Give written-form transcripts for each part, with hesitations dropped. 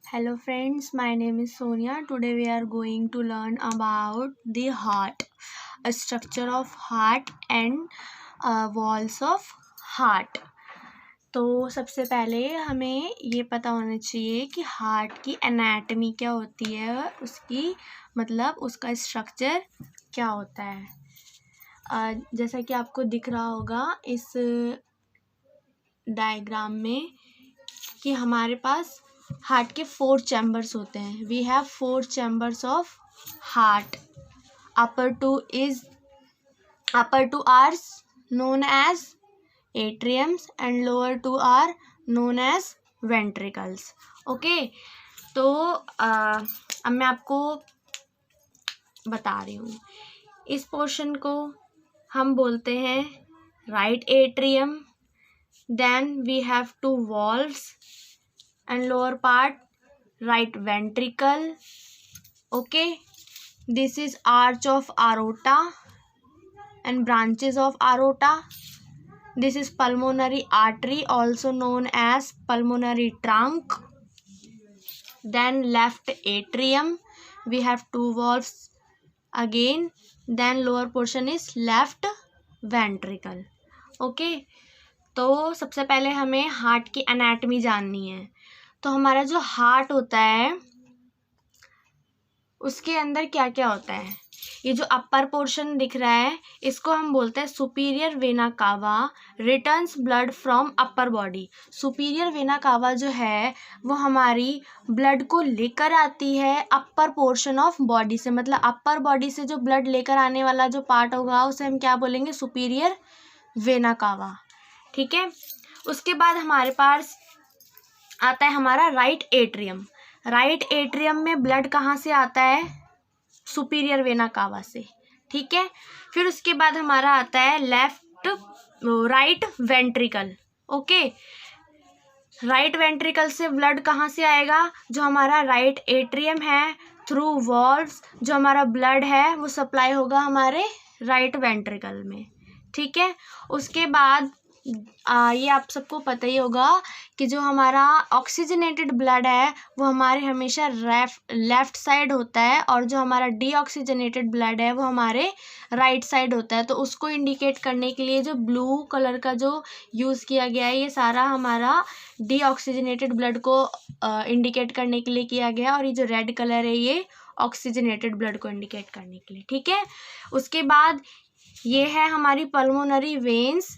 Hello friends, my name is Sonia. Today we are going to learn about the heart, a structure of heart and walls of heart. तो सबसे पहले हमें ये पता होना चाहिए कि हार्ट की एनाटमी क्या होती है, उसकी मतलब उसका स्ट्रक्चर क्या होता है। जैसा कि आपको दिख रहा होगा इस डायग्राम में कि हमारे पास हार्ट के 4 चैम्बर्स होते हैं. We have 4 chambers of heart. upper two are known as atriums and lower two are known as ventricles. Okay, तो अब मैं आपको बता रही हूँ. इस पोर्शन को हम बोलते हैं right atrium. Then we have 2 valves and lower part right ventricle. Okay, this is arch of aorta and branches of aorta. This is pulmonary artery, also known as pulmonary trunk. Then left atrium, we have 2 valves again. Then lower portion is left ventricle. Okay, तो सबसे पहले हमें heart की anatomy जाननी है. तो हमारा जो हार्ट होता है उसके अंदर क्या क्या होता है. ये जो अपर पोर्शन दिख रहा है इसको हम बोलते हैं superior vena cava. Returns blood from upper body. Superior vena cava जो है वो हमारी ब्लड को लेकर आती है अपर पोर्शन ऑफ बॉडी से. मतलब अपर बॉडी से जो ब्लड लेकर आने वाला जो पार्ट होगा उसे हम क्या बोलेंगे, सुपीरियर वेना कावा. ठीक है, उसके बाद हमारे पास आता है हमारा राइट एट्रियम. राइट एट्रियम में ब्लड कहाँ से आता है, सुपीरियर वेना कावा से. ठीक है, फिर उसके बाद हमारा आता है right ventricle. Okay, right ventricle से ब्लड कहाँ से आएगा, जो हमारा राइट एट्रियम है थ्रू वॉल्व्स जो हमारा ब्लड है वो सप्लाई होगा हमारे राइट वेंट्रिकल में. ठीक है, उसके बाद ये आप सबको पता ही होगा कि जो हमारा ऑक्सीजनेटेड ब्लड है वो हमारे हमेशा लेफ्ट साइड होता है और जो हमारा डीऑक्सीजनेटेड ब्लड है वो हमारे राइट साइड होता है. तो उसको इंडिकेट करने के लिए जो ब्लू कलर का जो यूज़ किया गया है ये सारा हमारा डीऑक्सीजनेटेड ब्लड को इंडिकेट करने के लिए किया गया है और ये जो रेड कलर है ये ऑक्सीजनेटेड ब्लड को इंडिकेट करने के लिए. ठीक है, उसके बाद ये है हमारी पल्मोनरी वेन्स,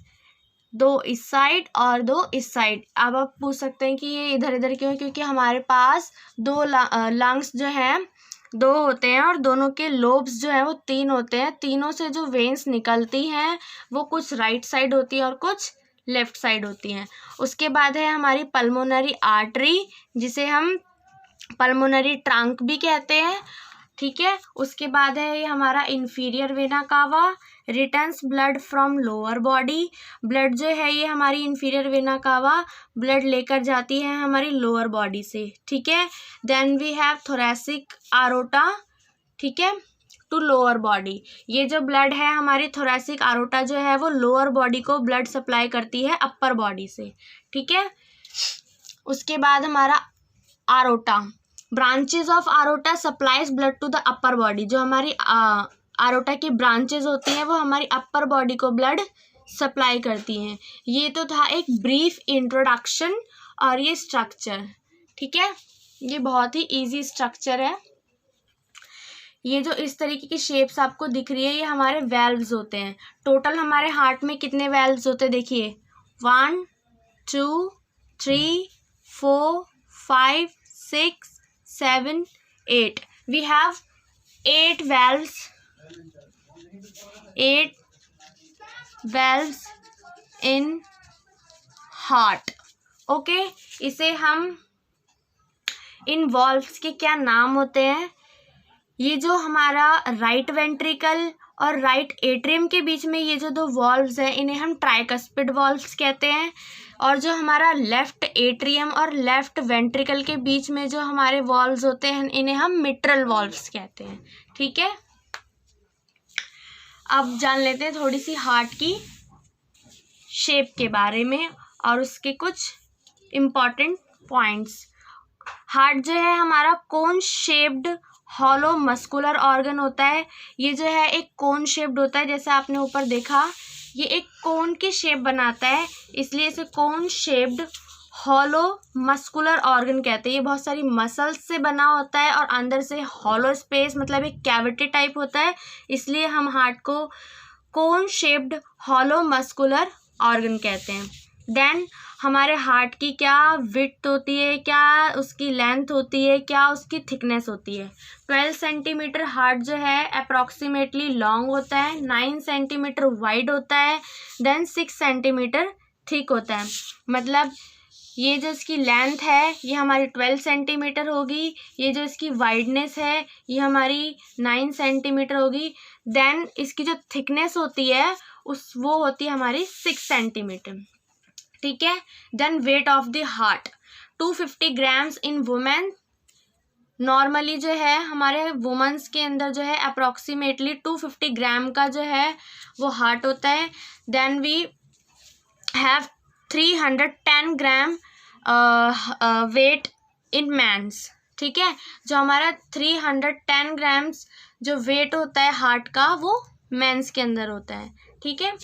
2 इस साइड और 2 इस साइड. अब आप पूछ सकते हैं कि ये इधर इधर क्यों, क्योंकि हमारे पास 2 लंग्स जो हैं 2 होते हैं और दोनों के लोब्स जो हैं वो 3 होते हैं. तीनों से जो वेन्स निकलती हैं वो कुछ राइट साइड होती है और कुछ लेफ्ट साइड होती हैं. उसके बाद है हमारी पल्मोनरी आर्टरी जिसे हम पल्मोनरी ट्रंक भी कहते हैं. ठीक है, उसके बाद है ये हमारा inferior vena cava. Returns blood from lower body. Blood जो है ये हमारी इंफीरियर वेना कावा ब्लड लेकर जाती है हमारी लोअर बॉडी से. ठीक है, देन वी हैव थोरैसिक आरोटा. ठीक है, टू लोअर बॉडी. ये जो ब्लड है हमारी थोरैसिक आरोटा जो है वो लोअर बॉडी को ब्लड सप्लाई करती है अपर बॉडी से. ठीक है, उसके बाद हमारा aorta. Branches of aorta supplies blood to the upper body. जो हमारी आरोटा की ब्रांचेज होती हैं वो हमारी अपर बॉडी को ब्लड सप्लाई करती हैं. ये तो था एक ब्रीफ इंट्रोडक्शन और ये स्ट्रक्चर. ठीक है, ये बहुत ही इजी स्ट्रक्चर है. ये जो इस तरीके की शेप्स आपको दिख रही है ये हमारे वेल्व्स होते हैं. टोटल हमारे हार्ट में कितने वेल्व्स होते हैं देखिए, 1 2 3 4 5 6 7 8. We have 8 valves. 8 valves in heart. Okay, इसे हम इन वॉल्व्स के क्या नाम होते हैं. ये जो हमारा राइट वेंट्रिकल और राइट एट्रियम के बीच में ये जो 2 वॉल्व्स हैं इन्हें हम ट्राइकस्पिड वॉल्व्स कहते हैं. और जो हमारा लेफ्ट एट्रियम और लेफ्ट वेंट्रिकल के बीच में जो हमारे वॉल्व्स होते हैं इन्हें हम मिट्रल वॉल्व्स कहते हैं. ठीक है, अब जान लेते हैं थोड़ी सी हार्ट की शेप के बारे में और उसके कुछ इम्पॉर्टेंट पॉइंट्स. हार्ट जो है हमारा कोन शेप्ड हॉलो मस्कुलर ऑर्गन होता है। ये जो है एक कोन शेप्ड होता है, जैसे आपने ऊपर देखा ये एक कोन की शेप बनाता है, इसलिए इसे कोन शेप्ड हॉलो मस्कुलर ऑर्गन कहते हैं। ये बहुत सारी मसल्स से बना होता है और अंदर से हॉलो स्पेस मतलब एक कैविटी टाइप होता है, इसलिए हम हार्ट को कोन शेप्ड हॉलो मस्कुलर ऑर्गन कहते हैं। देन हमारे हार्ट की क्या विड्थ होती है, क्या उसकी लेंथ होती है, क्या उसकी थिकनेस होती है। 12 सेंटीमीटर हार्ट जो है अप्रॉक्सीमेटली लॉन्ग होता है, 9 सेंटीमीटर वाइड होता है, देन 6 सेंटीमीटर थिक होता है। मतलब ये जो इसकी लेंथ है ये हमारी 12 सेंटीमीटर होगी, ये जो इसकी वाइडनेस है ये हमारी 9 सेंटीमीटर होगी, देन इसकी जो थिकनेस होती है वो होती है हमारी 6 सेंटीमीटर। ठीक है। Then weight of the heart 250 grams in women. Normally जो है हमारे वुमेन्स के अंदर जो है अप्रॉक्सीमेटली 250 ग्राम का जो है वो हार्ट होता है। Then we have 310 gram weight in mens. ठीक है, जो हमारा 310 ग्राम्स जो वेट होता है हार्ट का वो मेंस के अंदर होता है। ठीक है।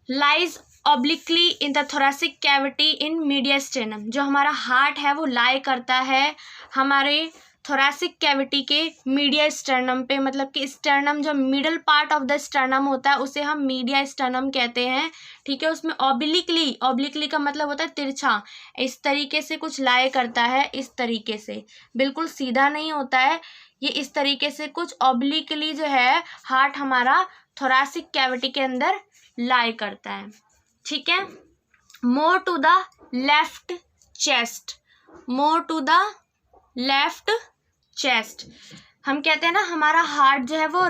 Lies obliquely in the thoracic cavity in mediastinum. जो हमारा हार्ट है वो लाई करता है हमारे थोरेसिक कैविटी के मीडिया स्टर्नम पे, मतलब कि स्टर्नम जो middle part of the sternum होता है उसे हम मीडिया स्टर्नम कहते हैं। ठीक है। उसमें ऑब्लिकली का मतलब होता है तिरछा, इस तरीके से कुछ लाई करता है, इस तरीके से, बिल्कुल सीधा नहीं होता है ये, इस तरीके से कुछ ऑब्लिकली जो है हार्ट हमारा थोरेसिक कैविटी के अंदर लाई करता है। ठीक है। More to the left chest, more to the left chest. हम कहते हैं ना हमारा हार्ट जो है वो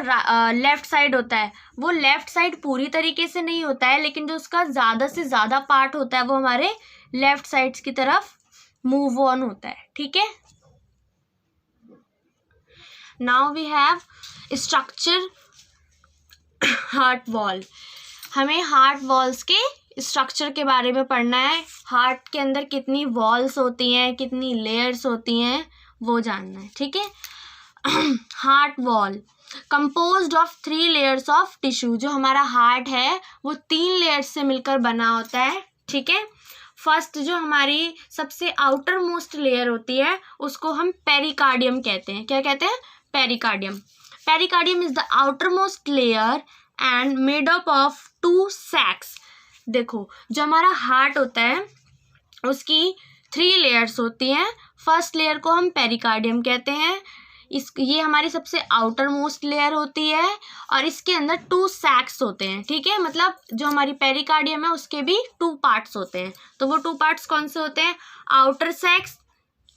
लेफ्ट साइड होता है, वो लेफ्ट साइड पूरी तरीके से नहीं होता है, लेकिन जो उसका ज़्यादा से ज़्यादा पार्ट होता है वो हमारे लेफ्ट साइड्स की तरफ मूव ऑन होता है। ठीक है। Now we have structure heart wall. हमें हार्ट वॉल्स के स्ट्रक्चर के बारे में पढ़ना है। हार्ट के अंदर कितनी वॉल्स होती हैं, कितनी लेयर्स होती हैं, वो जानना है। ठीक है। Heart wall composed of 3 layers of tissue. जो हमारा हार्ट है वो 3 लेयर्स से मिलकर बना होता है। ठीक है। फर्स्ट जो हमारी सबसे आउटर मोस्ट लेयर होती है उसको हम पेरिकार्डियम कहते हैं। क्या कहते हैं? Pericardium. Pericardium is the outer most layer and made up of 2 सैक्स। देखो जो हमारा हार्ट होता है उसकी 3 लेयर्स होती हैं। फर्स्ट लेयर को हम पेरिकार्डियम कहते हैं, ये हमारी सबसे आउटर मोस्ट लेयर होती है और इसके अंदर 2 सैक्स होते हैं। ठीक है। मतलब जो हमारी पेरिकार्डियम है उसके भी 2 पार्ट्स होते हैं। तो वो 2 पार्ट्स कौन से होते हैं? आउटर सैक्स,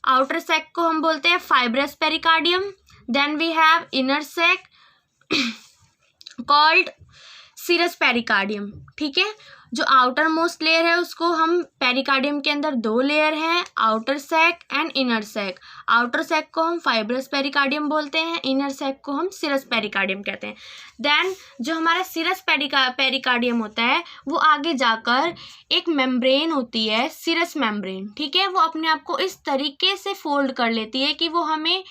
आउटर सैक को हम बोलते हैं fibrous pericardium. Then we have inner sac called serous pericardium. ठीक है। जो आउटर मोस्ट लेयर है उसको हम पेरिकार्डियम के अंदर 2 लेयर हैं, outer sac and inner sac. Outer sac को हम फाइब्रस पेरिकार्डियम बोलते हैं, इनर सैक को हम सीरस पेरिकार्डियम कहते हैं। देन जो हमारा सीरस पेरिकार्डियम होता है वो आगे जाकर एक मेम्ब्रेन होती है, सीरस मेम्ब्रेन। ठीक है। वो अपने आप को इस तरीके से फोल्ड कर लेती है कि वो हमें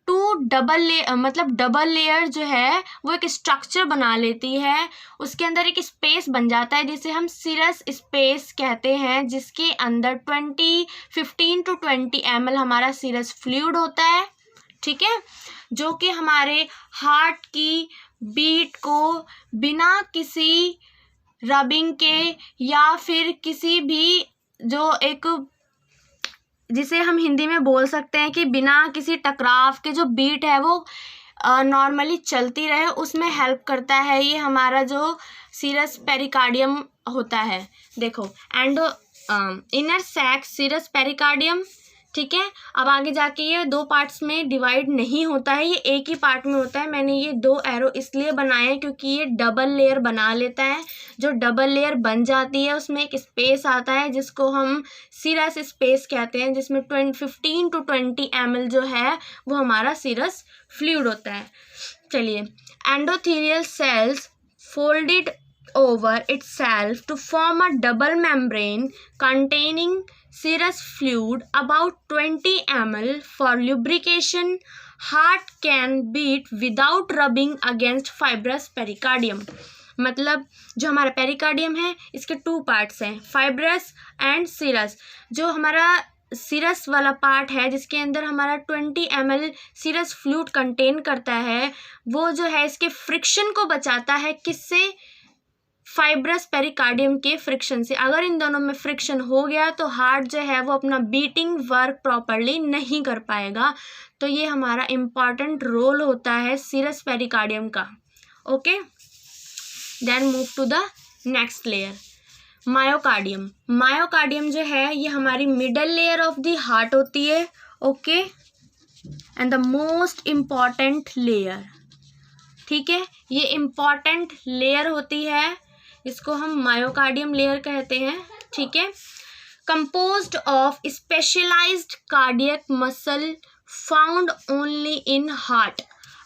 2 डबल लेयर जो है वो एक स्ट्रक्चर बना लेती है। उसके अंदर एक स्पेस बन जाता है जिसे हम सीरस स्पेस कहते हैं, जिसके अंदर 15 to 20 ml हमारा सीरस फ्लूइड होता है। ठीक है। जो कि हमारे हार्ट की बीट को बिना किसी रबिंग के या फिर किसी भी जो एक जिसे हम हिंदी में बोल सकते हैं कि बिना किसी टकराव के जो बीट है वो नॉर्मली चलती रहे, उसमें हेल्प करता है ये हमारा जो सीरस पेरिकार्डियम होता है। देखो इनर सैक सीरस पेरिकार्डियम। ठीक है। अब आगे जाके ये 2 पार्ट्स में डिवाइड नहीं होता है, ये एक ही पार्ट में होता है। मैंने ये 2 एरो इसलिए बनाए हैं क्योंकि ये डबल लेयर बना लेता है। जो डबल लेयर बन जाती है उसमें एक स्पेस आता है जिसको हम सीरस स्पेस कहते हैं, जिसमें 15 to 20 ml जो है वो हमारा सीरस फ्लूइड होता है। चलिए, endothelial cells folded over itself to form a double membrane containing serous fluid about 20 ml for lubrication. Heart can beat without rubbing against fibrous pericardium. मतलब जो हमारा पेरिकार्डियम है इसके 2 पार्ट्स हैं, फाइब्रस एंड सीरस. जो हमारा सीरस वाला part है जिसके अंदर हमारा 20 ml सीरस फ्लूइड कंटेन करता है, वो जो है इसके फ्रिक्शन को बचाता है. किससे? फाइब्रस पेरिकार्डियम के फ्रिक्शन से. अगर इन दोनों में फ्रिक्शन हो गया तो हार्ट जो है वो अपना बीटिंग वर्क प्रॉपरली नहीं कर पाएगा. तो ये हमारा इम्पॉर्टेंट रोल होता है सीरस पेरिकार्डियम का. Okay, then move to the next layer, myocardium. Myocardium जो है ये हमारी middle layer of the heart होती है. Okay, and the most important layer. ठीक है, ये इम्पॉर्टेंट लेयर होती है, इसको हम मायोकार्डियम लेयर कहते हैं. ठीक है, composed of specialised cardiac muscle found only in heart.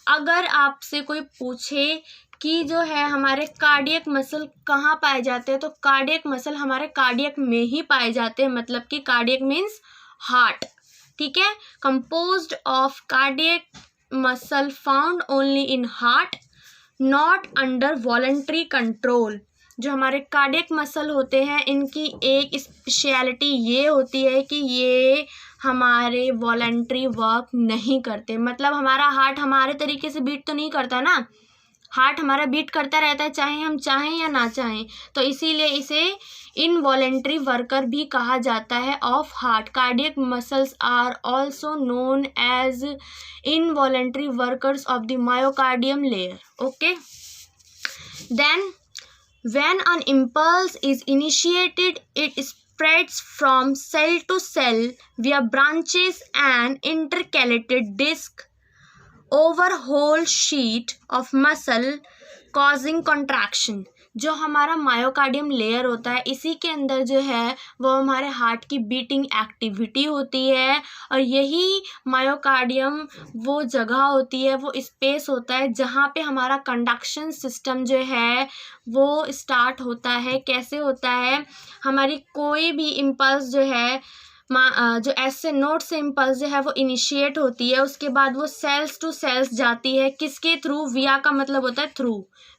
अगर आपसे कोई पूछे कि जो है हमारे कार्डियक मसल कहाँ पाए जाते हैं, तो कार्डियक मसल हमारे कार्डियक में ही पाए जाते हैं. मतलब कि कार्डियक मीन्स हार्ट. ठीक है, composed of cardiac muscle found only in heart, not under voluntary control. जो हमारे कार्डियक मसल होते हैं इनकी एक स्पेशलिटी ये होती है कि ये हमारे वॉलंटरी वर्क नहीं करते. मतलब हमारा हार्ट हमारे तरीके से बीट तो नहीं करता ना, हार्ट हमारा बीट करता रहता है चाहे हम चाहें या ना चाहें. तो इसीलिए इसे इनवॉलेंट्री वर्कर भी कहा जाता है of heart. Cardiac muscles are also known as involuntary workers of the myocardium layer. Okay, then when an impulse is initiated, it spreads from cell to cell via branches and intercalated disc over whole sheet of muscle causing contraction. जो हमारा myocardium layer होता है इसी के अंदर जो है वो हमारे हार्ट की बीटिंग एक्टिविटी होती है. और यही मायोकार्डियम वो जगह होती है, वो स्पेस होता है जहाँ पे हमारा कंडक्शन सिस्टम जो है वो स्टार्ट होता है. कैसे होता है? हमारी कोई भी इम्पल्स जो है जो ऐसे नोट से इम्पल्स जो है वो इनिशिएट होती है, उसके बाद वो सेल्स टू सेल्स जाती है. किसके थ्रू? विया का मतलब होता है थ्रू.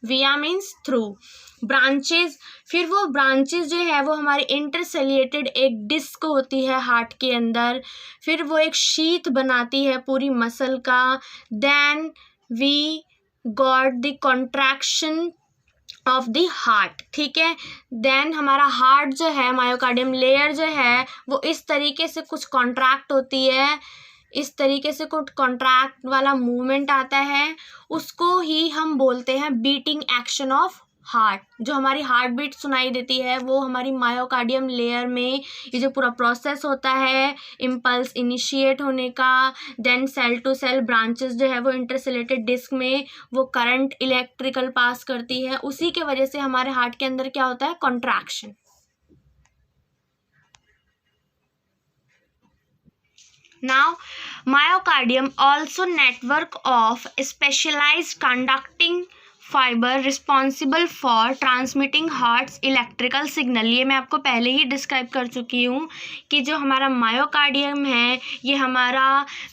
विया मीन्स थ्रू. ब्रांचेस, फिर वो ब्रांचेस जो है वो हमारी इंटरसेल्यूटेड एक डिस्क होती है हार्ट के अंदर, फिर वो एक शीथ बनाती है पूरी मसल का. Then we got the contraction of the heart. ठीक है, देन हमारा हार्ट जो है मायोकार्डियम लेयर जो है वो इस तरीके से कुछ कॉन्ट्रैक्ट होती है, इस तरीके से कुछ कॉन्ट्रैक्ट वाला मूवमेंट आता है, उसको ही हम बोलते हैं बीटिंग एक्शन ऑफ हार्ट. जो हमारी हार्ट बीट सुनाई देती है वो हमारी मायोकार्डियम लेयर में ये जो पूरा प्रोसेस होता है इम्पल्स इनिशिएट होने का, then cell to cell branches जो है वो इंटरसेल्यूटेड डिस्क में वो करंट इलेक्ट्रिकल पास करती है, उसी के वजह से हमारे हार्ट के अंदर क्या होता है? Contraction. Now, myocardium also network of specialized conducting fibre responsible for transmitting hearts electrical signal. ये मैं आपको पहले ही डिस्क्राइब कर चुकी हूँ कि जो हमारा मायोकार्डियम है ये हमारा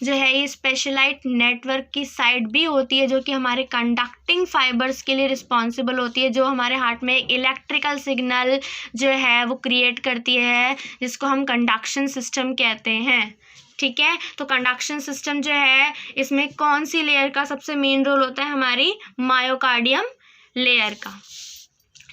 जो है ये स्पेशलाइज्ड नेटवर्क की साइड भी होती है जो कि हमारे कंडक्टिंग फाइबर्स के लिए रिस्पॉन्सिबल होती है, जो हमारे हार्ट में इलेक्ट्रिकल सिग्नल जो है वो क्रिएट करती है, जिसको हम कंडक्शन सिस्टम कहते हैं. ठीक है, तो कंडक्शन सिस्टम जो है इसमें कौन सी लेयर का सबसे मेन रोल होता है? हमारी मायोकार्डियम लेयर का.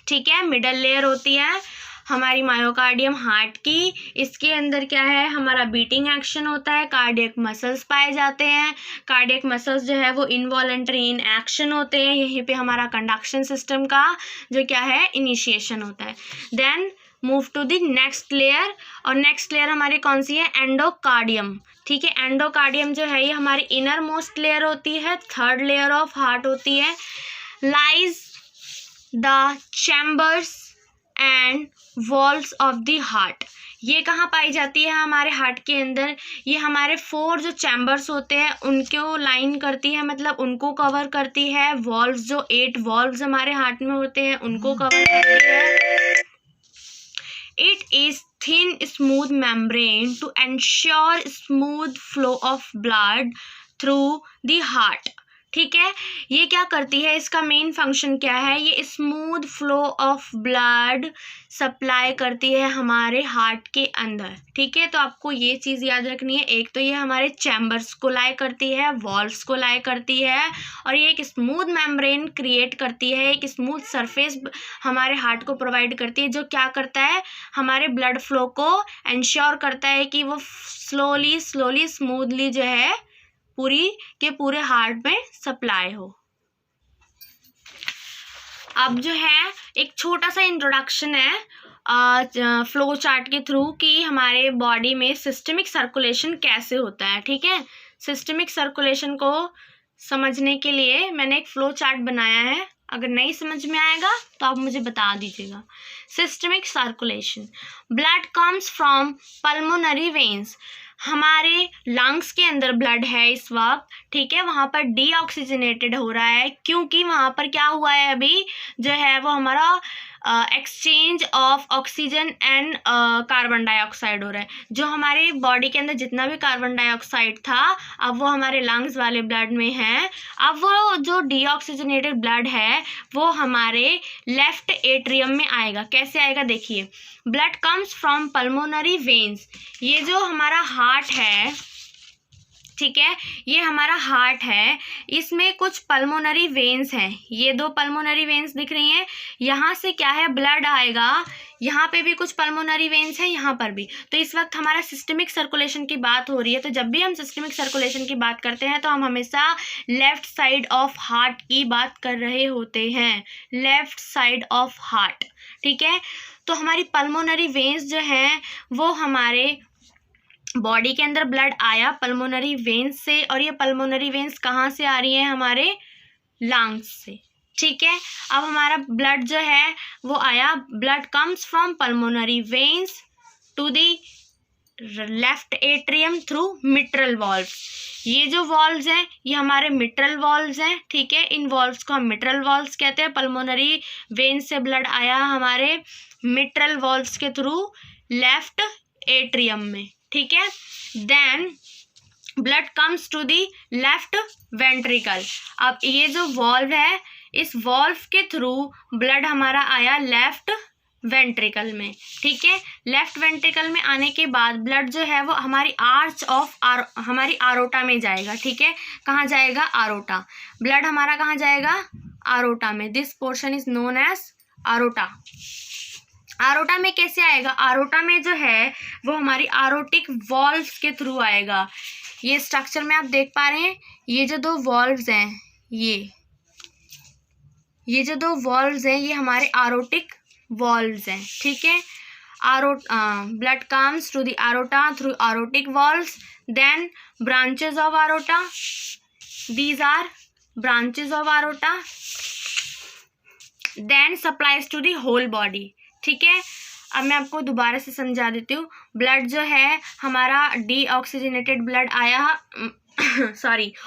ठीक है, मिडल लेयर होती है हमारी मायोकार्डियम हार्ट की. इसके अंदर क्या है? हमारा बीटिंग एक्शन होता है, कार्डियक मसल्स पाए जाते हैं. कार्डियक मसल्स जो है वो इनवॉलेंट्री इन एक्शन होते हैं. यहीं पे हमारा कंडक्शन सिस्टम का जो क्या है इनिशिएशन होता है. Then move to the next layer, और नेक्स्ट लेयर हमारी कौन सी है? एंडोकार्डियम. ठीक है, एंडोकार्डियम जो है ये हमारी इनर मोस्ट लेयर होती है, थर्ड लेयर ऑफ हार्ट होती है. Lies the chambers and walls of the heart. ये कहाँ पाई जाती है? हमारे हार्ट के अंदर। ये हमारे 4 जो चैम्बर्स होते हैं उनको लाइन करती है, मतलब उनको कवर करती है। वॉल्व्स, जो 8 वॉल्व्स हमारे हार्ट में होते हैं उनको कवर करती है। It is thin smooth membrane to ensure smooth flow of blood through the heart. ठीक है, ये क्या करती है, इसका मेन फंक्शन क्या है? ये smooth flow of blood supply करती है हमारे हार्ट के अंदर। ठीक है, तो आपको ये चीज़ याद रखनी है। एक तो ये हमारे चैम्बर्स को लाई करती है, वॉल्व्स को लाई करती है, और ये एक स्मूथ मेम्ब्रेन क्रिएट करती है, एक स्मूथ सरफेस हमारे हार्ट को प्रोवाइड करती है, जो क्या करता है, हमारे ब्लड फ्लो को इंश्योर करता है कि वो स्लोली स्मूथली जो है पूरी के पूरे हार्ट में सप्लाई हो। अब जो है एक छोटा सा इंट्रोडक्शन है फ्लो चार्ट के थ्रू कि हमारे बॉडी में सिस्टमिक सर्कुलेशन कैसे होता है। ठीक है, सिस्टमिक सर्कुलेशन को समझने के लिए मैंने एक फ्लो चार्ट बनाया है। अगर नहीं समझ में आएगा तो आप मुझे बता दीजिएगा। Systemic circulation, blood comes from pulmonary veins. हमारे लंग्स के अंदर ब्लड है इस वक्त, ठीक है, वहाँ पर डीऑक्सीजनेटेड हो रहा है, क्योंकि वहाँ पर क्या हुआ है, अभी जो है वो हमारा exchange of oxygen and carbon dioxide हो रहा है। जो हमारे बॉडी के अंदर जितना भी कार्बन डाइऑक्साइड था, अब वो हमारे लंग्स वाले ब्लड में है। अब वो जो डीऑक्सीजनेटेड ब्लड है वो हमारे लेफ्ट एट्रियम में आएगा। कैसे आएगा, देखिए, blood comes from pulmonary veins. ये जो हमारा हार्ट है, ठीक है, ये हमारा हार्ट है, इसमें कुछ पल्मोनरी वेन्स हैं। ये 2 पल्मोनरी वेन्स दिख रही हैं। यहाँ से क्या है, ब्लड आएगा, यहाँ पे भी कुछ पल्मोनरी वेन्स हैं, यहाँ पर भी। तो इस वक्त हमारा सिस्टमिक सर्कुलेशन की बात हो रही है। तो जब भी हम सिस्टमिक सर्कुलेशन की बात करते हैं तो हम हमेशा लेफ्ट साइड ऑफ हार्ट की बात कर रहे होते हैं, लेफ्ट साइड ऑफ हार्ट। ठीक है, तो हमारी पल्मोनरी वेन्स जो हैं वो हमारे बॉडी के अंदर ब्लड आया पल्मोनरी वेन्स से, और ये पल्मोनरी वेन्स कहाँ से आ रही हैं, हमारे लंग्स से। ठीक है, अब हमारा ब्लड जो है वो आया, blood comes from pulmonary veins to the left atrium through mitral valves. ये जो वॉल्व्स हैं ये हमारे मिट्रल वॉल्व्स हैं। ठीक है, इन वॉल्व्स को हम मिट्रल वॉल्व्स कहते हैं। पल्मोनरी वेन्स से ब्लड आया हमारे मिट्रल वॉल्व्स के थ्रू लेफ्ट एट्रियम में। ठीक है, then blood comes to the left ventricle. अब ये जो वॉल्व है, इस वॉल्व के थ्रू ब्लड हमारा आया लेफ्ट वेंट्रिकल में। ठीक है, लेफ्ट वेंट्रिकल में आने के बाद ब्लड जो है वो हमारी आर्च ऑफ हमारी आरोटा में जाएगा। ठीक है, कहाँ जाएगा, आरोटा। ब्लड हमारा कहाँ जाएगा, आरोटा में। This portion is known as aorta. Aorta में कैसे आएगा, आरोटा में जो है वो हमारी आरोटिक वॉल्व्स के थ्रू आएगा। ये स्ट्रक्चर में आप देख पा रहे हैं, ये जो 2 वॉल्व्स हैं, ये जो 2 वॉल्व्स हैं ये हमारे आरोटिक वॉल्व्स हैं। ठीक है, blood comes to the aorta through aortic valves, then branches of aorta, these are branches of aorta, then supplies to the whole body. ठीक है, अब मैं आपको दोबारा से समझा देती हूँ। ब्लड जो है हमारा डीऑक्सीजनेटेड ब्लड आया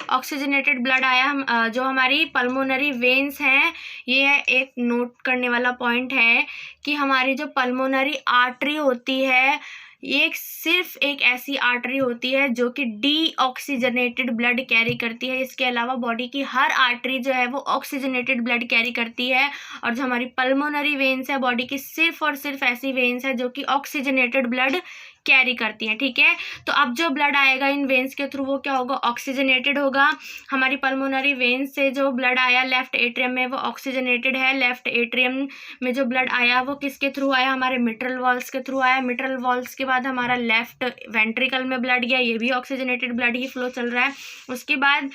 ऑक्सीजनेटेड ब्लड आया, जो हमारी पल्मोनरी वेन्स हैं, ये एक नोट करने वाला पॉइंट है कि हमारी जो पल्मोनरी आर्टरी होती है, ये सिर्फ एक ऐसी आर्टरी होती है जो कि डीऑक्सीजनेटेड ब्लड कैरी करती है। इसके अलावा बॉडी की हर आर्टरी जो है वो ऑक्सीजनेटेड ब्लड कैरी करती है, और जो हमारी पल्मोनरी वेन्स है बॉडी की सिर्फ और सिर्फ ऐसी वेन्स है जो कि ऑक्सीजनेटेड ब्लड कैरी करती हैं। ठीक है, तो अब जो ब्लड आएगा इन वेन्स के थ्रू वो क्या होगा, ऑक्सीजनेटेड होगा। हमारी पल्मोनरी वेन्स से जो ब्लड आया लेफ्ट एट्रियम में वो ऑक्सीजनेटेड है। लेफ्ट एट्रियम में जो ब्लड आया वो किसके थ्रू आया, हमारे मिट्रल वॉल्व्स के थ्रू आया। मिट्रल वॉल्व्स के बाद हमारा लेफ्ट वेंट्रिकल में ब्लड गया, ये भी ऑक्सीजनेटेड ब्लड ही फ्लो चल रहा है। उसके बाद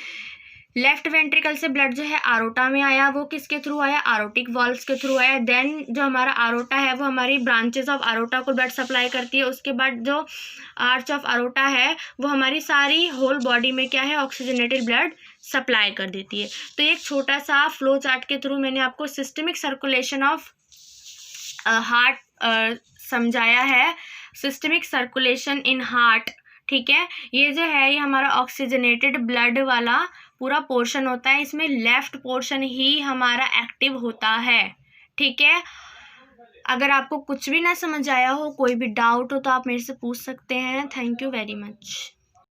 लेफ्ट वेंट्रिकल से ब्लड जो है आरोटा में आया, वो किसके थ्रू आया, आरोटिक वॉल्व्स के थ्रू आया। देन जो हमारा आरोटा है वो हमारी ब्रांचेस ऑफ आरोटा को ब्लड सप्लाई करती है। उसके बाद जो आर्च ऑफ आरोटा है वो हमारी सारी होल बॉडी में क्या है, ऑक्सीजनेटेड ब्लड सप्लाई कर देती है। तो एक छोटा सा फ्लो चार्ट के थ्रू मैंने आपको सिस्टमिक सर्कुलेशन ऑफ हार्ट समझाया है। सिस्टमिक सर्कुलेशन इन हार्ट, ठीक है, ये जो है ये हमारा ऑक्सीजनेटेड ब्लड वाला पूरा पोर्शन होता है, इसमें लेफ्ट पोर्शन ही हमारा एक्टिव होता है, ठीक है। अगर आपको कुछ भी ना समझ आया हो, कोई भी डाउट हो तो आप मेरे से पूछ सकते हैं। Thank you very much.